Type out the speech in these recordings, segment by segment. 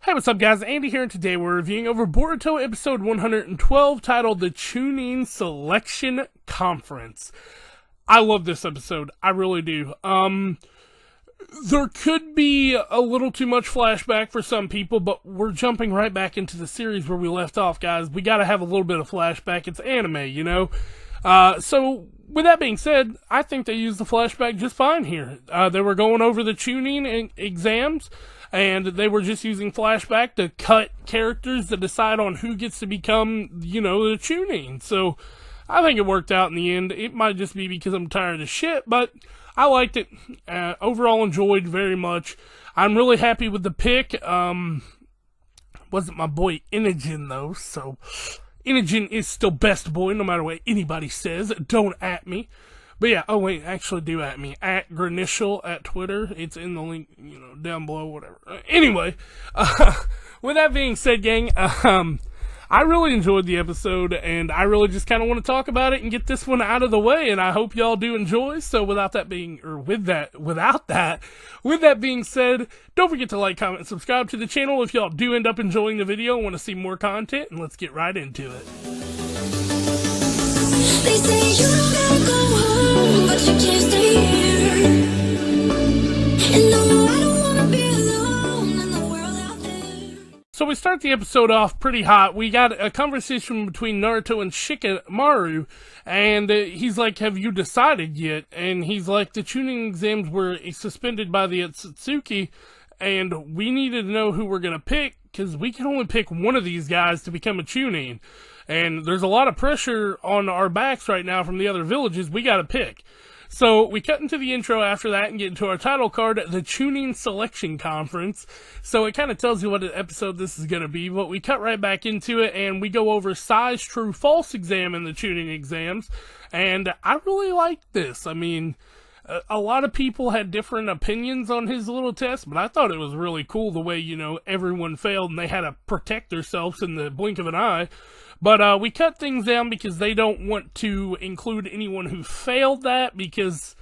Hey, what's up guys? Andy here, and today we're reviewing over Boruto episode 112 titled The Chunin Selection Conference. I love this episode. I really do. There could be a little too much flashback for some people, but we're jumping right back into the series where we left off, guys. We gotta have a little bit of flashback. It's anime, you know? So with that being said, I think they used the flashback just fine here. They were going over the Chunin exams, and they were just using flashback to cut characters to decide on who gets to become, you know, the Chunin. So I think it worked out in the end. It might just be because I'm tired of shit, but I liked it. Overall enjoyed very much. I'm really happy with the pick. Wasn't my boy Inogen though, so Inogen is still best boy no matter what anybody says. Don't at me. But yeah, oh wait, actually do at me. At Granishal at Twitter. It's in the link, you know, down below, whatever. Anyway, with that being said, gang, I really enjoyed the episode, and I really just kind of want to talk about it and get this one out of the way, and I hope y'all do enjoy. So with that being said, don't forget to like, comment, and subscribe to the channel if y'all do end up enjoying the video and want to see more content, and let's get right into it. They say you don't gotta go home, but you can't stay here. And no, I don't wanna be alone in the world out there. So we start the episode off pretty hot. We got a conversation between Naruto and Shikamaru, and he's like, have you decided yet? And he's like, the Chunin exams were suspended by the Otsutsuki, and we needed to know who we're gonna pick, because we can only pick one of these guys to become a Chunin. And there's a lot of pressure on our backs right now from the other villages. We gotta pick. So we cut into the intro after that and get into our title card, the Chunin Selection Conference. So it kind of tells you what episode this is going to be, but we cut right back into it and we go over Sai's true-false exam in the Chunin exams. And I really liked this. I mean, a lot of people had different opinions on his little test, but I thought it was really cool the way, you know, everyone failed and they had to protect themselves in the blink of an eye. But we cut things down because they don't want to include anyone who failed that because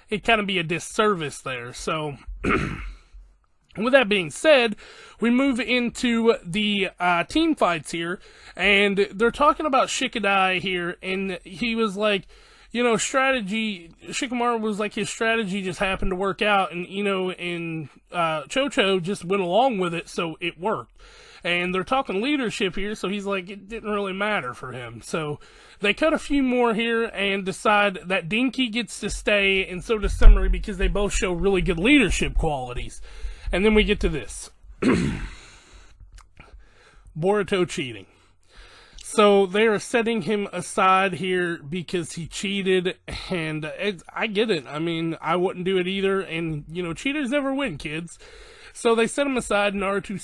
it kind of be a disservice there. So, with that being said, we move into the team fights here, and they're talking about Shikadai here, and he was like, you know, Shikamaru was like, his strategy just happened to work out, and, you know, and Chocho just went along with it, so it worked. And they're talking leadership here, so he's like, it didn't really matter for him. So they cut a few more here and decide that Dinky gets to stay, and so does Summary, because they both show really good leadership qualities. And then we get to this. Boruto cheating. So they are setting him aside here because he cheated, and I get it. I mean, I wouldn't do it either, and, you know, cheaters never win, kids. So they set him aside. Naruto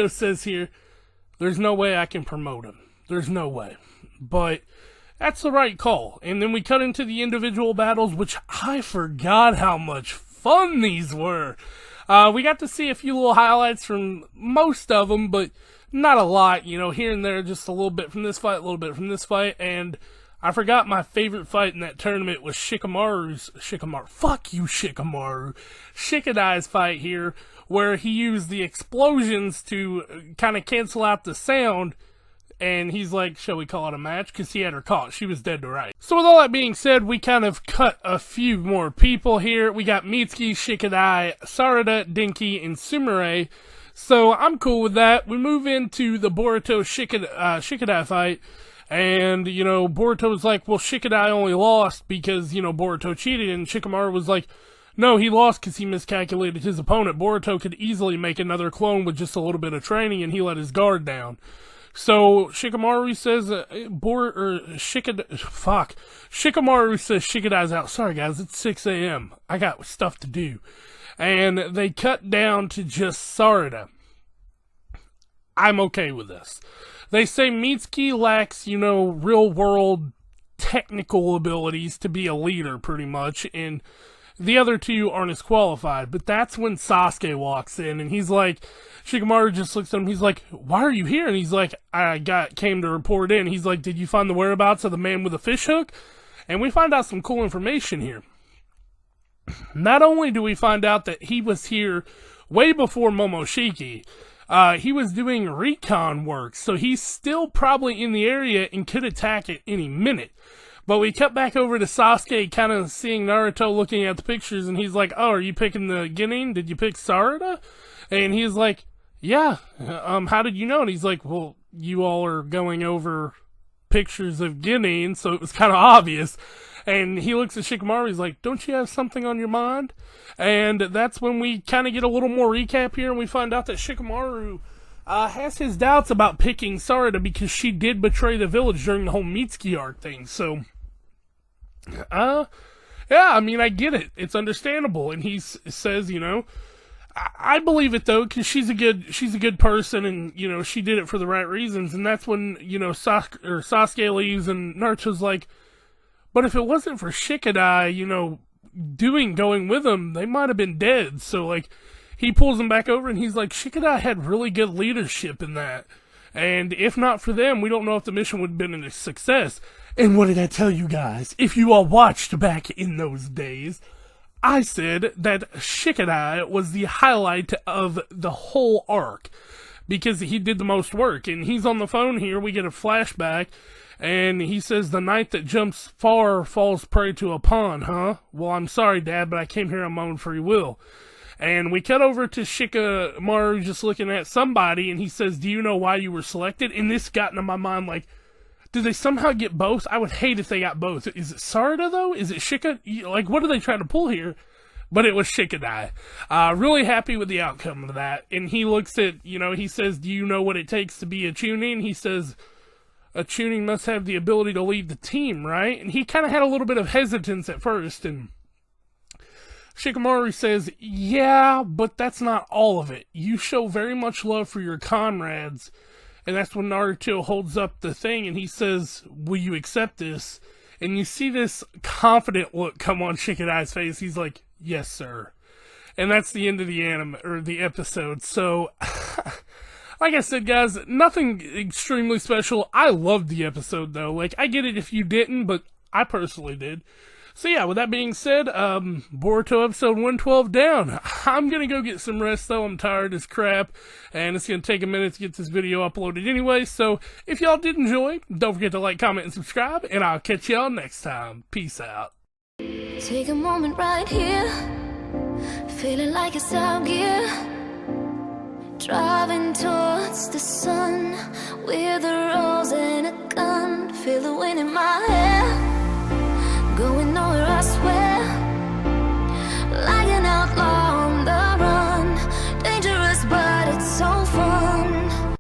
says here, there's no way I can promote him. There's no way. But that's the right call. And then we cut into the individual battles, which I forgot how much fun these were. We got to see a few little highlights from most of them, but not a lot. You know, here and there, just a little bit from this fight, a little bit from this fight. And I forgot my favorite fight in that tournament was Shikadai's fight here, where he used the explosions to kind of cancel out the sound, and he's like, shall we call it a match? Because he had her caught. She was dead to rights. So with all that being said, we kind of cut a few more people here. We got Mitsuki, Shikadai, Sarada, Dinky, and Sumire. So I'm cool with that. We move into the Boruto Shikadai fight. And, you know, Boruto's like, well, Shikadai only lost because, you know, Boruto cheated. And Shikamaru was like, no, he lost because he miscalculated his opponent. Boruto could easily make another clone with just a little bit of training, and he let his guard down. So Shikamaru says, Shikamaru says Shikadai's out. Sorry, guys, it's 6 a.m. I got stuff to do. And they cut down to just Sarada. I'm okay with this. They say Mitsuki lacks, you know, real-world technical abilities to be a leader, pretty much, and the other two aren't as qualified. But that's when Sasuke walks in, and he's like, Shikamaru just looks at him, he's like, why are you here? And he's like, came to report in. He's like, did you find the whereabouts of the man with the fishhook? And we find out some cool information here. Not only do we find out that he was here way before Momoshiki. He was doing recon work, so he's still probably in the area and could attack at any minute. But we cut back over to Sasuke kind of seeing Naruto looking at the pictures, and he's like, oh, are you picking the Genin? Did you pick Sarada? And he's like, yeah, how did you know? And he's like, well, you all are going over pictures of Genin, so it was kind of obvious. And he looks at Shikamaru, he's like, don't you have something on your mind? And that's when we kind of get a little more recap here, and we find out that Shikamaru has his doubts about picking Sarada because she did betray the village during the whole Mitsuki arc thing. So, yeah, I mean, I get it. It's understandable. And he says, you know, I believe it though, because she's a good person, and you know she did it for the right reasons. And that's when you know Sasuke leaves, and Naruto's like, but if it wasn't for Shikadai, you know, going with them, they might have been dead. So like, he pulls him back over, and he's like, Shikadai had really good leadership in that, and if not for them, we don't know if the mission would have been a success. And what did I tell you guys? If you all watched back in those days, I said that Shikadai was the highlight of the whole arc, because he did the most work. And he's on the phone here, we get a flashback, and he says, the knight that jumps far falls prey to a pawn, huh? Well, I'm sorry, Dad, but I came here on my own free will. And we cut over to Shikamaru just looking at somebody, and he says, do you know why you were selected? And this got into my mind, like, did they somehow get both? I would hate if they got both. Is it Sarada, though? Is it Shika? Like, what are they trying to pull here? But it was Shikadai. Really happy with the outcome of that. And he looks at, you know, he says, do you know what it takes to be a Chunin? He says, a Chunin must have the ability to lead the team, right? And he kind of had a little bit of hesitance at first, and Shikamaru says, yeah, but that's not all of it. You show very much love for your comrades. And that's when Naruto holds up the thing, and he says, will you accept this? And you see this confident look come on Shikadai's face. He's like, yes, sir. And that's the end of the the episode. So, like I said, guys, nothing extremely special. I loved the episode, though. Like, I get it if you didn't, but I personally did. So yeah, with that being said, Boruto episode 112 down. I'm gonna go get some rest though, I'm tired as crap, and it's gonna take a minute to get this video uploaded anyway, so if y'all did enjoy, don't forget to like, comment, and subscribe, and I'll catch y'all next time. Peace out. Take a moment right here, feeling like it's out gear, driving towards the sun with a rose and a gun, feel the wind in my hair, going